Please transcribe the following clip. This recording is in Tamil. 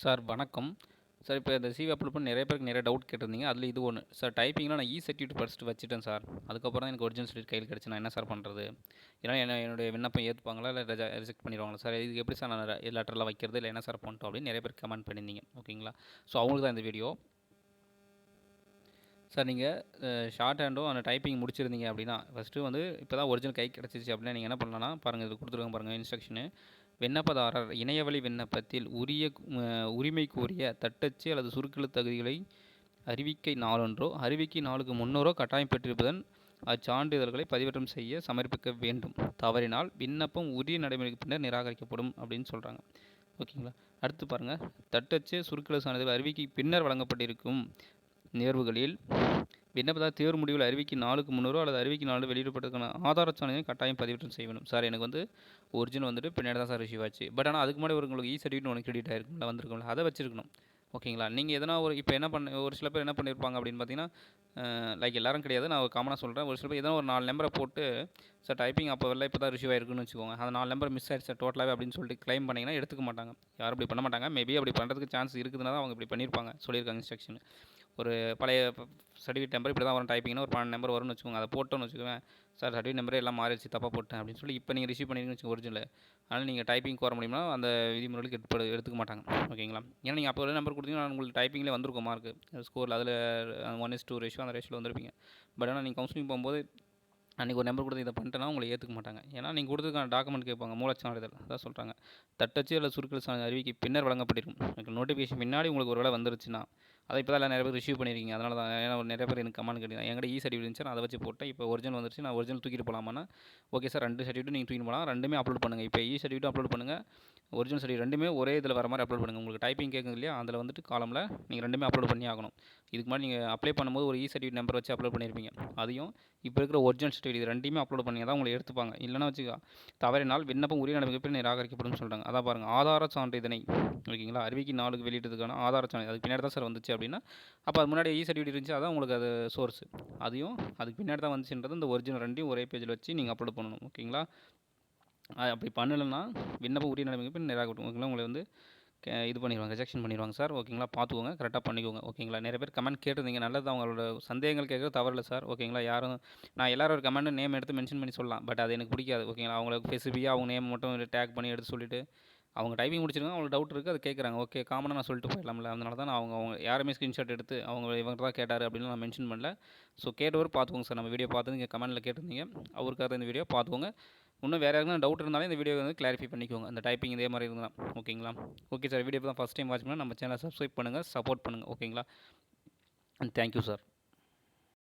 சார் வணக்கம். சார் இப்போ இந்த சிவி அப்லோட் பண்ண நிறைய பேருக்கு நிறைய டவுட் கேட்டிருந்தீங்க. அதில் இது ஒன்று. சார் டைப்பிங்லாம் நான் சர்டிஃபிகேட் ஃபர்ஸ்ட்டு வச்சுட்டேன் சார். அதுக்கப்புறம் தான் எனக்கு ஒரிஜினல் சர்டிஃபிகேட் கையில் கிடச்சி நான் என்ன சார் பண்ணுறது? ஏன்னா என்னுடைய விண்ணப்பம் ஏற்றுப்பாங்களா இல்லை ரிஜெக்ட் பண்ணிடுவாங்களா சார்? இதுக்கு எப்படி சார் நான் லெட்டர்லாம் வைக்கிறது இல்லை என்ன சார் பண்ணிட்டோம் அப்படின்னு நிறைய பேர் கமெண்ட் பண்ணியிருந்தீங்க. ஓகேங்களா? ஸோ அவங்களுக்கு தான் இந்த வீடியோ. சார் நீங்கள் ஷார்ட் ஹேண்டும் அந்த டைப்பிங் முடிச்சிருந்தீங்க அப்படின்னா ஃபஸ்ட்டு வந்து இப்போ தான் ஒரிஜினல் கை கிடச்சிச்சு அப்படின்னா நீங்கள் என்ன பண்ணலாம்னா பாருங்கள், இது கொடுத்துருக்காங்க பாருங்கள் இன்ஸ்ட்ரக்ஷனு. விண்ணப்பதாரர் இணையவழி விண்ணப்பத்தில் உரிமை கோரிய தட்டச்சு அல்லது சுருக்கெழுத்து தகுதிகளை அறிவிக்கை நாளொன்றோ அறிவிக்கை நாளுக்கு முன்னரோ கட்டாயம் பெற்றிருப்பதன் அச்சான்றிதழ்களை பதிவேற்றம் செய்ய சமர்ப்பிக்க வேண்டும். தவறினால் விண்ணப்பம் உரிய நடைமுறைக்கு பின்னர் நிராகரிக்கப்படும் அப்படின்னு சொல்கிறாங்க. ஓகேங்களா? அடுத்து பாருங்கள், தட்டச்சு சுருக்கெழுத்து சான்றிதழ் அறிவிக்கை பின்னர் வழங்கப்பட்டிருக்கும் நேர்வுகளில் விண்ணப்பதார் தேர்வு முடிவில் அறிவிக்கை நாளுக்கு முன்னரோ அல்லது அறிவிக்கை நாள் வெளியிடப்பட்டதுக்கான ஆதார சான்றிதழை கட்டாயம் பதிவேற்றம் செய்ய வேண்டும். சார் எனக்கு வந்து ஒரிஜினல் வந்துட்டு பின்னாடி தான் சார் ரிசீவ் ஆச்சு. பட் ஆனால் அதுக்கு முன்னாடி உங்களுக்கு சர்டிஃபிகேட் ஒன்று கிரெடிட் ஆகிருக்கும்ல, வந்திருக்கும்ல, அதை வச்சிருக்கணும். ஓகேங்களா? நீங்கள் எதனா இப்போ என்ன ஒரு சில பேர் என்ன பண்ணியிருப்பாங்க அப்படின்னு பார்த்தீங்கன்னா, லைக் எல்லோரும் கிடையாது, நான் ஒரு காமனாக சொல்கிறேன். ஒரு சில பேர் எதனா ஒரு 4 நம்பரை போட்டு சார் டைப்பிங் அப்போ வரல, இப்போ தான் ரிசீவ் ஆகிருக்குன்னு வச்சுக்கோங்க. அந்த 4 நம்பர் மிஸ் ஆயிடுச்சு சார் டோட்டலாகவே அப்படின்னு சொல்லிட்டு கிளைம் பண்ணிங்கன்னா எடுத்துக்க மாட்டாங்க. யாரும் அப்படி பண்ண மாட்டாங்க. மேபி அப்படி பண்ணுறதுக்கு சான்ஸ் இருக்குதுன்னா தான் அவங்க இப்படி பண்ணியிருப்பாங்க, சொல்லியிருக்காங்க இன்ஸ்ட்ரக்ஷன். ஒரு பழைய சர்டிஃபிகேட் நம்பர் இப்படி தான் வரும் டைப்பிங்னா ஒரு 12 நம்பர் வரும்னு வச்சுக்கோங்க. அதை போட்டோன்னு வச்சுக்கோங்க, சார் சர்டிஃபிகேட் நம்பரே எல்லாம் மாறிடுச்சு, தப்பாக போட்டேன் அப்படின்னு சொல்லி இப்போ நீங்கள் ரிசீவ் பண்ணிருக்கீங்கன்னு வச்சுக்கோங்க ஒரிஜினல். அதனால் நீங்கள் டைப்பிங்க்கு வர முடியும்னா அந்த விதிமுறைகளுக்கு எடுத்துக்க மாட்டாங்க. ஓகேங்களா? ஏன்னா நீங்கள் அப்போ ஒரு நம்பர் கொடுத்தீங்கன்னா உங்களுக்கு டைப்பிங்கில் வந்திருக்கும் மார்க்கு ஸ்கோரில், அதில் 1:2 ரேஷியோ அந்த ரேஷியோவில் வந்திருப்பீங்க. பட் ஆனால் நீங்கள் கவுன்சிலிங் போகும்போது அன்றைக்கி ஒரு நம்பர் கொடுத்து இதை பண்ணிட்டேன்னா உங்களை ஏற்றுக்க மாட்டாங்க. ஏன்னா நீங்கள் கொடுத்ததுக்கான டாக்குமெண்ட் கேட்பாங்க, மூலச்சான்றிதழ் அதான் சொல்கிறாங்க. தட்டச்சு அல்லது சுருக்கெழுத்து சான்றிதழ் அறிவிக்கை பின்னர் வழங்கப்பட்டிருக்கும். நோட்டிஃபிகேஷன் பின்னாடி உங்களுக்கு ஒரு வேளை வந்துருச்சுன்னா அதை இப்போ தான் நிறைய பேர் ரிசீவ் பண்ணியிருக்கீங்க. அதனால தான் ஏன்னா நிறைய பேர் எனக்கு கமெண்ட் கேட்டீங்க, என்கிட்ட சர்டிஃபிகேட் இருந்துச்சு, நான் அதை வச்சு போட்டேன், இப்போ ஒரிஜினல் வந்துருச்சு, நான் ஒரிஜினல் தூக்கிட்டு போகலாமான்னா ஓகே சார், 2 சர்டிஃபிகேட்டும் நீங்கள் தூக்கிட்டு போகலாம், ரெண்டுமே அப்லோட் பண்ணுங்கள். இப்போ சர்டிஃபிகேட்டும் அப்லோட் பண்ணுங்கள், ஒரிஜினல் சர்டிஃபிகேட் ரெண்டுமே ஒரே இதில் வர மாதிரி அப்லோட் பண்ணுங்கள். உங்களுக்கு டைப்பிங் கேட்குது இல்லையா, அதில் வந்துட்டு காலமில் நீங்கள் ரெண்டுமே அப்லோட் பண்ணி ஆகணும். இதுக்கு மாதிரி நீங்கள் அப்ளை பண்ணும்போது ஒரு சர்டிஃபிகேட் நம்பர் வச்சு அப்லோட் பண்ணியிருப்பீங்க. அதையும் இப்போ இருக்கிற ஒரிஜினல் சர்டிஃபிகேட் இது ரெண்டையுமே அப்லோட் பண்ணி தான் உங்களை எடுத்துப்பாங்க. இல்லைனா வச்சுக்கோ தவறினால் விண்ணப்பம் உரிய நடைமுறைக்கு நிராகரிக்கப்படும் சொல்கிறாங்க. அதான் பாருங்கள், ஆதார சான்றிதழை ஓகேங்களா, அறிவிக்கை நாளுக்கு வெளியிட்டதுக்கான ஆதார சான்றிதழ் அதுக்கு பின்னாடி தான் சார் வந்துச்சு அப்படின்னா அப்போ அது முன்னாடி சர்டிஃபிகேட் இருந்துச்சு, அதான் உங்களுக்கு அது சோர்ஸ். அதையும் அதுக்கு பின்னாடி தான் வந்துச்சுன்றது இந்த ஒரிஜினல் ரெண்டையும் ஒரே பேஜில் வச்சு நீங்கள் அப்லோட் பண்ணணும். ஓகேங்களா? அப்படி பண்ணலைன்னா விண்ணப்பம் உரிய நடைமுறைக்கு நிராகரிக்கப்படும். ஓகேங்களா? உங்களை வந்து இது பண்ணிடுவாங்க, ரிஜெக்ஷன் பண்ணிடுவாங்க சார். ஓகேங்களா? பார்த்துக்கோங்க, கரெக்டாக பண்ணிக்கோங்க. ஓகேங்களா? நிறைய பேர் கமெண்ட் கேட்டிருந்தீங்க, நல்லது, அவங்களோட சந்தேகங்கள் கேட்குறது தவறில்லை சார். ஓகேங்களா? யாரும் நான் எல்லாரும் ஒரு கமெண்ட் நேம் எடுத்து மென்ஷன் பண்ணி சொல்லலாம், பட் அது எனக்கு பிடிக்காது. ஓகேங்களா? அவங்களுக்கு ஸ்பெசிஃபிக்காக அவங்க நேம் மட்டும் டேக் பண்ணி எடுத்து சொல்லிவிட்டு அவங்க டைப்பிங் முடிச்சிருக்காங்க, அவங்களுக்கு டவுட் இருக்குது, அது கேட்குறாங்க. ஓகே, காமனாக நான் சொல்லிட்டு போயிடலாம்ல, அதனால தான் நான் அவங்க யாருமே ஸ்க்ரீன்ஷாட் எடுத்து இவங்க தான் கேட்டார் அப்படின்னு நான் மென்ஷன் பண்ணல. ஸோ கேட்டவர் பார்த்துக்கோங்க சார். நம்ம வீடியோ பார்த்து நீங்கள் கமெண்ட்டில் கேட்டிருந்தீங்க, அவருக்காக இந்த வீடியோ பார்த்துக்கோங்க. இன்னும் வேறு யாருக்கும் டவுட் இருந்தாலும் இந்த வீடியோ வந்து கிளாரிஃபை பண்ணிக்கோங்க, அந்த டைப்பிங் இதே மாதிரி இருந்தால். ஓகேங்களா? ஓகே சார், வீடியோ தான் ஃபஸ்ட் டைம் வாட்ச் பண்ணால் நம்ம சேனலை சப்ஸ்கிரைப் பண்ணுங்கள், சப்போர்ட் பண்ணுங்கள். ஓகேங்களா? Thank you sir.